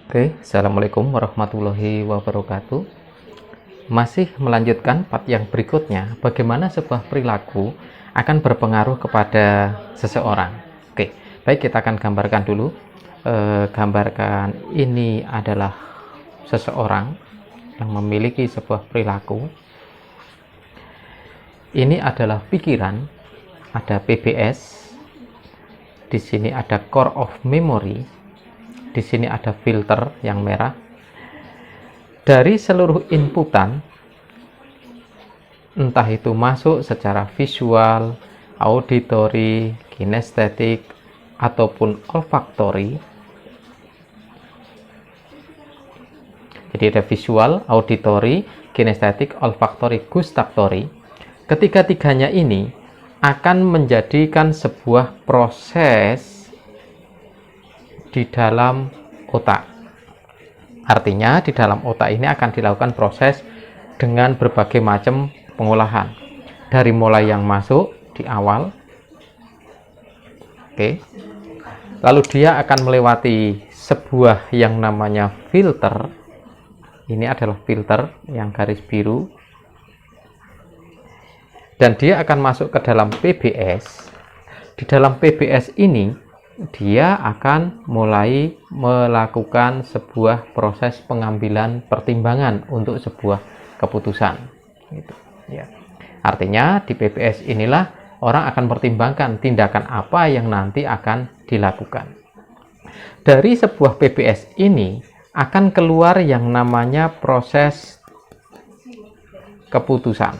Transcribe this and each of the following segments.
Oke, Assalamualaikum warahmatullahi wabarakatuh. Masih melanjutkan part yang berikutnya, bagaimana sebuah perilaku akan berpengaruh kepada seseorang. Oke, baik, kita akan gambarkan dulu. Gambarkan ini adalah seseorang yang memiliki sebuah perilaku. Ini adalah pikiran, ada PBS. Di sini ada core of memory. Di sini ada filter yang merah. Dari seluruh inputan, entah itu masuk secara visual, auditory, kinestetik, ataupun olfaktori. Jadi ada visual, auditory, kinestetik, olfaktori, gustatory. Ketiga-tiganya ini akan menjadikan sebuah proses di dalam otak. Artinya di dalam otak ini akan dilakukan proses dengan berbagai macam pengolahan. Dari mulai yang masuk di awal. Oke. Lalu dia akan melewati sebuah yang namanya filter. Ini adalah filter yang garis biru. Dan dia akan masuk ke dalam PBS. Di dalam PBS ini dia akan mulai melakukan sebuah proses pengambilan pertimbangan untuk sebuah keputusan. Gitu, ya. Artinya di PBS inilah orang akan pertimbangkan tindakan apa yang nanti akan dilakukan. Dari sebuah PBS ini akan keluar yang namanya proses keputusan.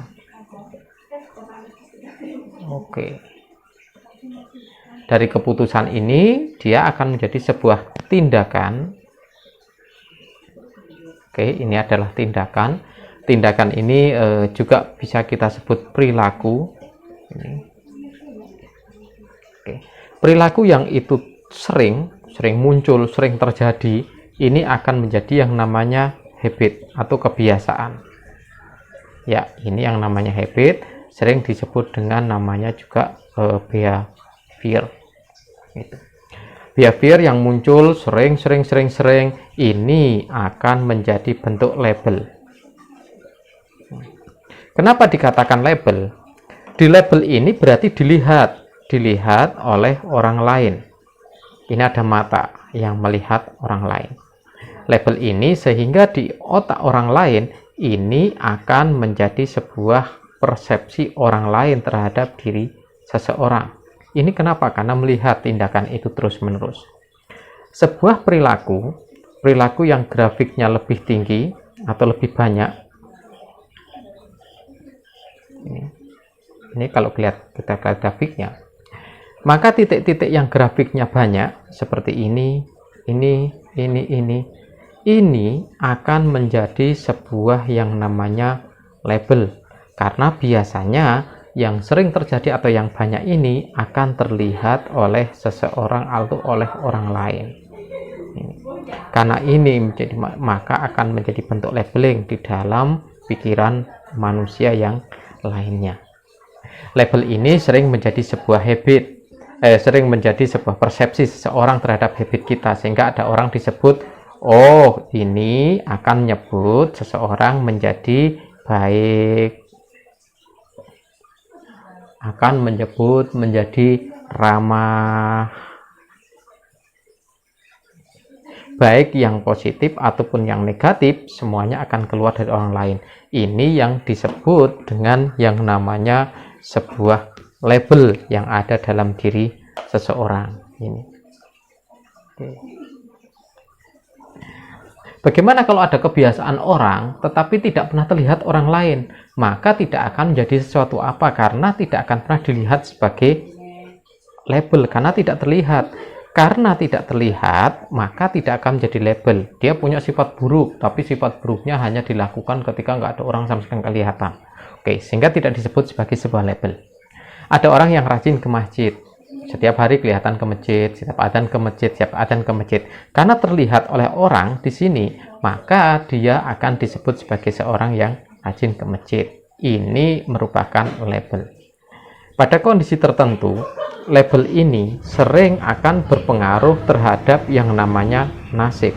Oke. Dari keputusan ini, dia akan menjadi sebuah tindakan. Oke, ini adalah tindakan. Tindakan ini juga bisa kita sebut perilaku. Oke. Perilaku yang itu sering muncul, sering terjadi, ini akan menjadi yang namanya habit atau kebiasaan. Ya, ini yang namanya habit, sering disebut dengan namanya juga behavior. Behavior yang muncul sering ini akan menjadi bentuk label. Kenapa dikatakan label? Di label ini berarti dilihat oleh orang lain. Ini ada mata yang melihat orang lain. Label ini sehingga di otak orang lain ini akan menjadi sebuah persepsi orang lain terhadap diri seseorang. Ini kenapa? Karena melihat tindakan itu terus-menerus. Sebuah perilaku yang grafiknya lebih tinggi atau lebih banyak. Ini kalau kita lihat grafiknya. Maka titik-titik yang grafiknya banyak seperti ini akan menjadi sebuah yang namanya label. Karena biasanya yang sering terjadi atau yang banyak ini akan terlihat oleh seseorang atau oleh orang lain. Karena ini maka akan menjadi bentuk labeling di dalam pikiran manusia yang lainnya. Label ini sering menjadi sebuah habit, sering menjadi sebuah persepsi seseorang terhadap habit kita, sehingga ada orang disebut, oh ini akan menyebut seseorang menjadi baik, akan menyebut menjadi ramah, baik yang positif ataupun yang negatif semuanya akan keluar dari orang lain. Ini yang disebut dengan yang namanya sebuah label yang ada dalam diri seseorang ini. Oke. Bagaimana kalau ada kebiasaan orang tetapi tidak pernah terlihat orang lain? Maka tidak akan menjadi sesuatu apa, karena tidak akan pernah dilihat sebagai label, karena tidak terlihat. Karena tidak terlihat, maka tidak akan menjadi label. Dia punya sifat buruk, tapi sifat buruknya hanya dilakukan ketika nggak ada orang sama sekali kelihatan. Oke, sehingga tidak disebut sebagai sebuah label. Ada orang yang rajin ke masjid. Setiap hari kelihatan ke masjid, setiap adzan ke masjid, setiap adzan ke masjid. Karena terlihat oleh orang di sini, maka dia akan disebut sebagai seorang yang rajin ke masjid. Ini merupakan label. Pada kondisi tertentu, label ini sering akan berpengaruh terhadap yang namanya nasib.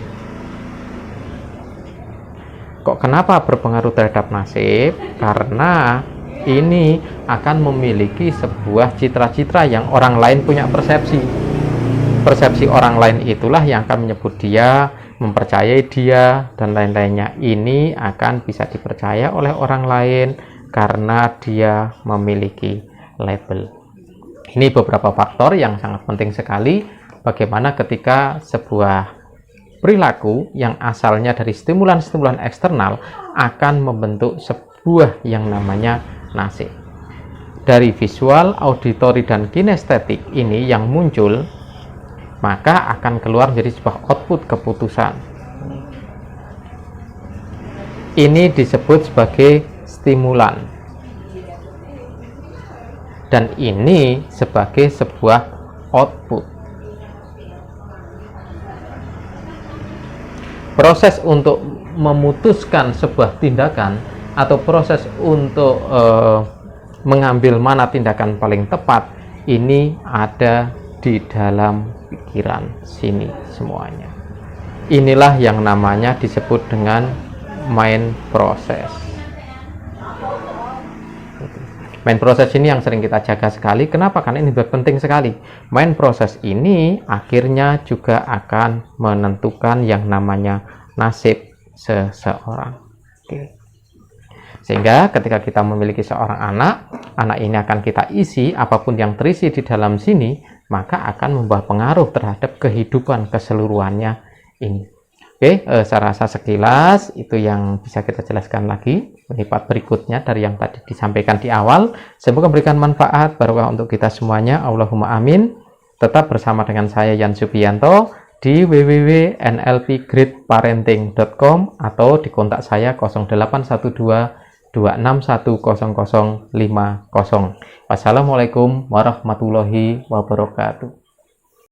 Kok kenapa berpengaruh terhadap nasib? Karena ini akan memiliki sebuah citra-citra yang orang lain punya persepsi. Persepsi orang lain itulah yang akan menyebut dia, mempercayai dia, dan lain-lainnya. Ini akan bisa dipercaya oleh orang lain karena dia memiliki label. Ini beberapa faktor yang sangat penting sekali bagaimana ketika sebuah perilaku yang asalnya dari stimulan-stimulan eksternal akan membentuk sebuah yang namanya nasib. Dari visual, auditori, dan kinestetik ini yang muncul, maka akan keluar menjadi sebuah output keputusan. Ini disebut sebagai stimulan. Dan ini sebagai sebuah output. Proses untuk memutuskan sebuah tindakan atau proses untuk mengambil mana tindakan paling tepat ini ada di dalam pikiran sini semuanya. Inilah yang namanya disebut dengan mind process. Mind process ini yang sering kita jaga sekali. Kenapa? Karena ini penting sekali. Mind process ini akhirnya juga akan menentukan yang namanya nasib seseorang. Oke. Sehingga ketika kita memiliki seorang anak ini akan kita isi, apapun yang terisi di dalam sini, maka akan membawa pengaruh terhadap kehidupan keseluruhannya ini. Oke, saya rasa sekilas itu yang bisa kita jelaskan lagi melipat berikutnya dari yang tadi disampaikan di awal. Semoga memberikan manfaat barokah untuk kita semuanya. Allahumma amin. Tetap bersama dengan saya Yan Subianto di www.nlpgreatparenting.com atau di kontak saya 0812 2610050. Wassalamualaikum warahmatullahi wabarakatuh.